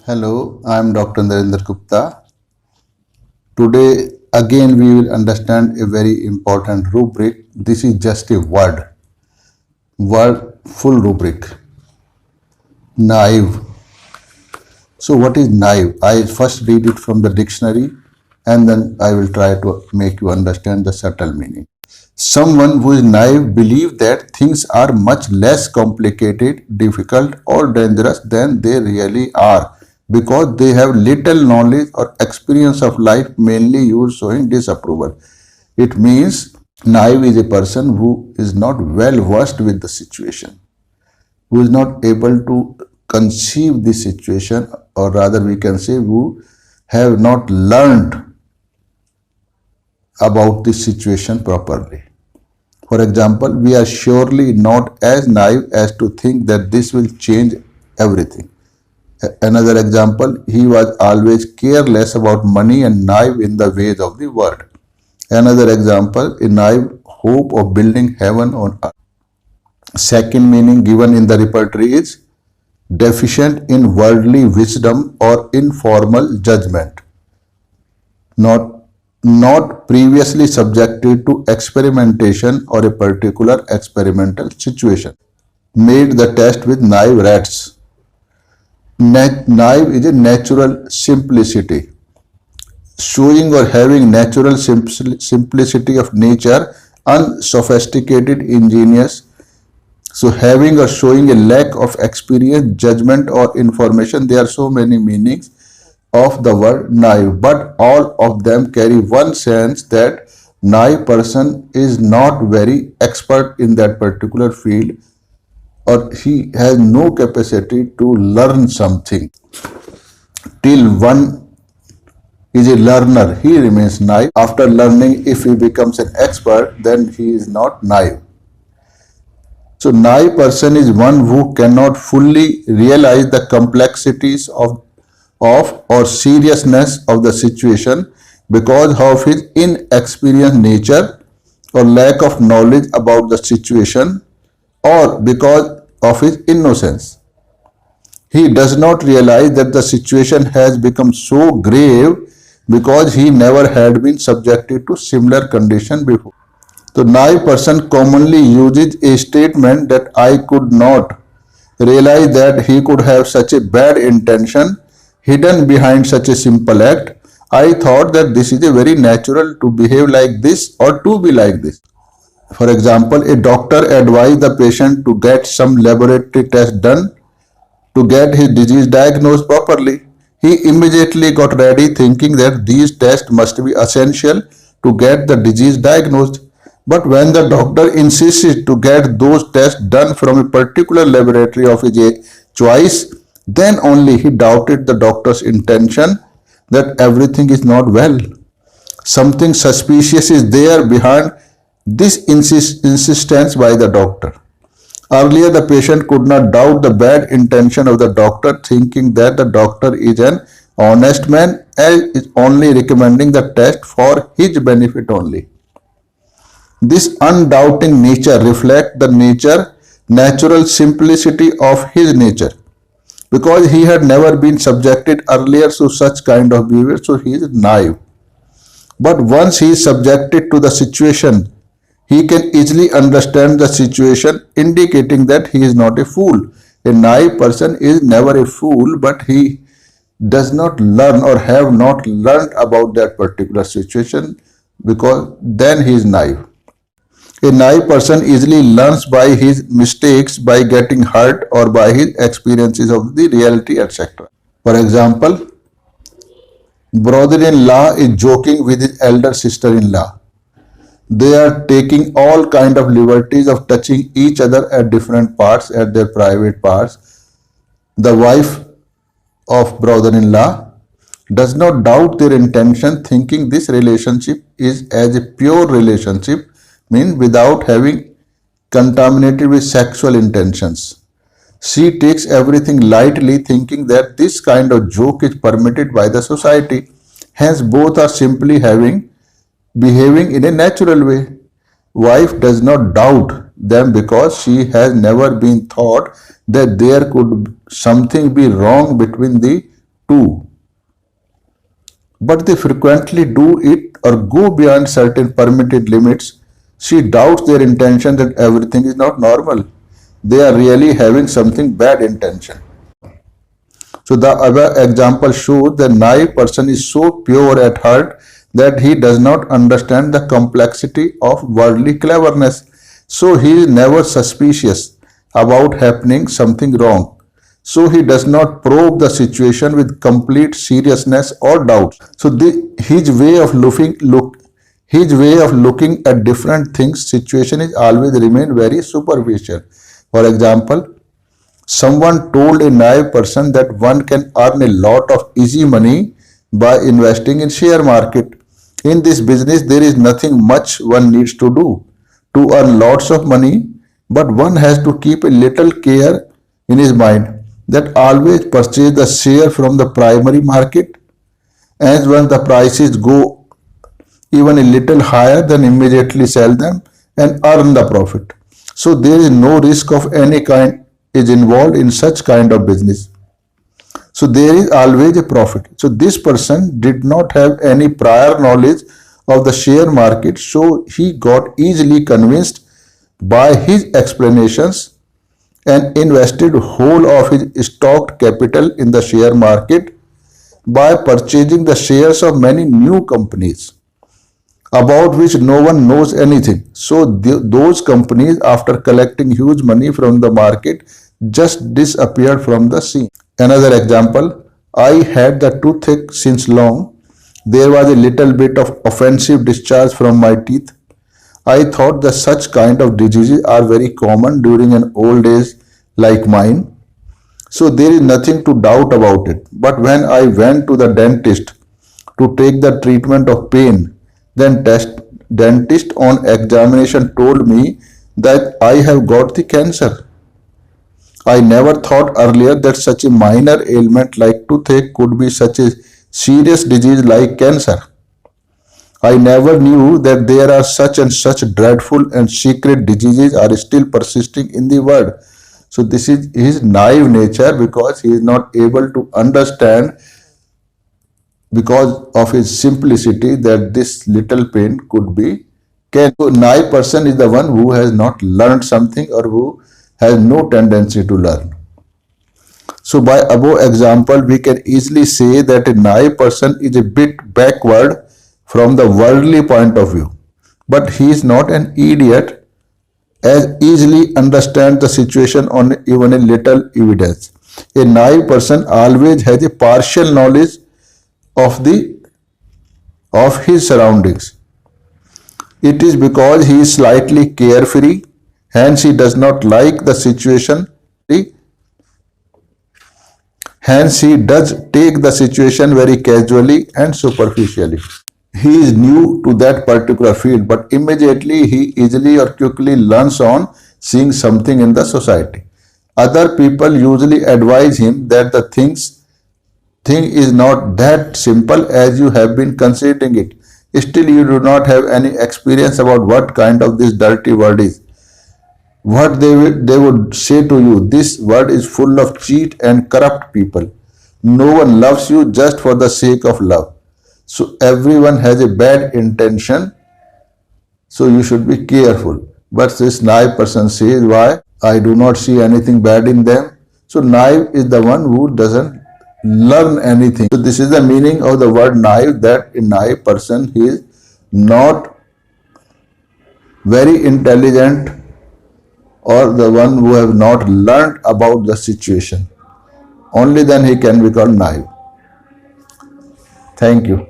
Hello, I am Dr. Narendra Gupta. Today, again, we will understand a very important rubric. This is just a word full rubric. Naive. So, what is naive? I first read it from the dictionary and then I will try to make you understand the subtle meaning. Someone who is naive believes that things are much less complicated, difficult, or dangerous than they really are because they have little knowledge or experience of life, mainly used showing disapproval. It means naive is a person who is not well versed with the situation, who is not able to conceive the situation, or rather, we can say, who have not learned about the situation properly. For example, we are surely not as naive as to think that this will change everything. Another example, he was always careless about money and naive in the ways of the world. Another example, a naive hope of building heaven on earth. Second meaning given in the repertory is deficient in worldly wisdom or informal judgment. Not previously subjected to experimentation or a particular experimental situation. Made the test with naive rats. Naive is a natural simplicity. Showing or having natural simplicity of nature, unsophisticated, ingenious. So having or showing a lack of experience, judgment, or information, there are so many meanings of the word naive, but all of them carry one sense that naive person is not very expert in that particular field, or he has no capacity to learn something. Till one is a learner, he remains naive. After learning, if he becomes an expert, then he is not naive. So naive person is one who cannot fully realize the complexities of or seriousness of the situation because of his inexperienced nature or lack of knowledge about the situation or because of his innocence. He does not realize that the situation has become so grave because he never had been subjected to similar condition before. The naive person commonly uses a statement that I could not realize that he could have such a bad intention hidden behind such a simple act. I thought that this is a very natural to behave like this or to be like this. For example, a doctor advised the patient to get some laboratory test done to get his disease diagnosed properly. He immediately got ready thinking that these tests must be essential to get the disease diagnosed. But when the doctor insisted to get those tests done from a particular laboratory of his choice, then only he doubted the doctor's intention that everything is not well. Something suspicious is there behind this insistence by the doctor. Earlier, the patient could not doubt the bad intention of the doctor, thinking that the doctor is an honest man and is only recommending the test for his benefit only. This undoubting nature reflects the natural simplicity of his nature. Because he had never been subjected earlier to such kind of behavior, so he is naive. But once he is subjected to the situation, he can easily understand the situation, indicating that he is not a fool. A naive person is never a fool, but he does not learn or have not learned about that particular situation because then he is naive. A naive person easily learns by his mistakes, by getting hurt, or by his experiences of the reality, etc. For example, brother-in-law is joking with his elder sister-in-law. They are taking all kind of liberties of touching each other at different parts, at their private parts. The wife of brother-in-law does not doubt their intention, thinking this relationship is as a pure relationship, means without having contaminated with sexual intentions. She takes everything lightly, thinking that this kind of joke is permitted by the society. Hence, both are simply behaving in a natural way. Wife does not doubt them because she has never been thought that there could something be wrong between the too, but they frequently do it or go beyond certain permitted limits. She doubts their intention that everything is not normal. They are really having something bad intention. So the other example shows the naive person is so pure at heart that he does not understand the complexity of worldly cleverness. So he is never suspicious about happening something wrong. So he does not probe the situation with complete seriousness or doubt. So his way of looking at different things, situation is always remain very superficial. For example, someone told a naive person that one can earn a lot of easy money by investing in share market. In this business, there is nothing much one needs to do to earn lots of money, but one has to keep a little care in his mind that always purchase the share from the primary market, as when the prices go even a little higher, then immediately sell them and earn the profit. So there is no risk of any kind is involved in such kind of business. So there is always a profit. So this person did not have any prior knowledge of the share market, so he got easily convinced by his explanations and invested whole of his stocked capital in the share market by purchasing the shares of many new companies about which no one knows anything. So those companies, after collecting huge money from the market, just disappeared from the scene. Another example, I had the toothache since long. There was a little bit of offensive discharge from my teeth. I thought that such kind of diseases are very common during an old age like mine. So there is nothing to doubt about it. But when I went to the dentist to take the treatment of pain, then dentist on examination told me that I have got the cancer. I never thought earlier that such a minor ailment like toothache could be such a serious disease like cancer. I never knew that there are such and such dreadful and secret diseases are still persisting in the world. So this is his naive nature, because he is not able to understand, because of his simplicity, that this little pain could be cancer. So naive person is the one who has not learned something or who has no tendency to learn. So by above example, we can easily say that a naive person is a bit backward from the worldly point of view, but he is not an idiot, as easily understands the situation on even a little evidence. A naive person always has a partial knowledge of his surroundings. It is because he is slightly carefree, hence he does not like the situation. Hence he does take the situation very casually and superficially. He is new to that particular field, but immediately he easily or quickly learns on seeing something in the society. Other people usually advise him that the thing is not that simple as you have been considering it. Still, you do not have any experience about what kind of this dirty world is. What they would say to you, this world is full of cheat and corrupt people. No one loves you just for the sake of love. So everyone has a bad intention, so you should be careful. But this naive person says, why? I do not see anything bad in them. So naive is the one who doesn't learn anything. So this is the meaning of the word naive, that a naive person, he is not very intelligent, or the one who have not learned about the situation. Only then he can be called naive. Thank you.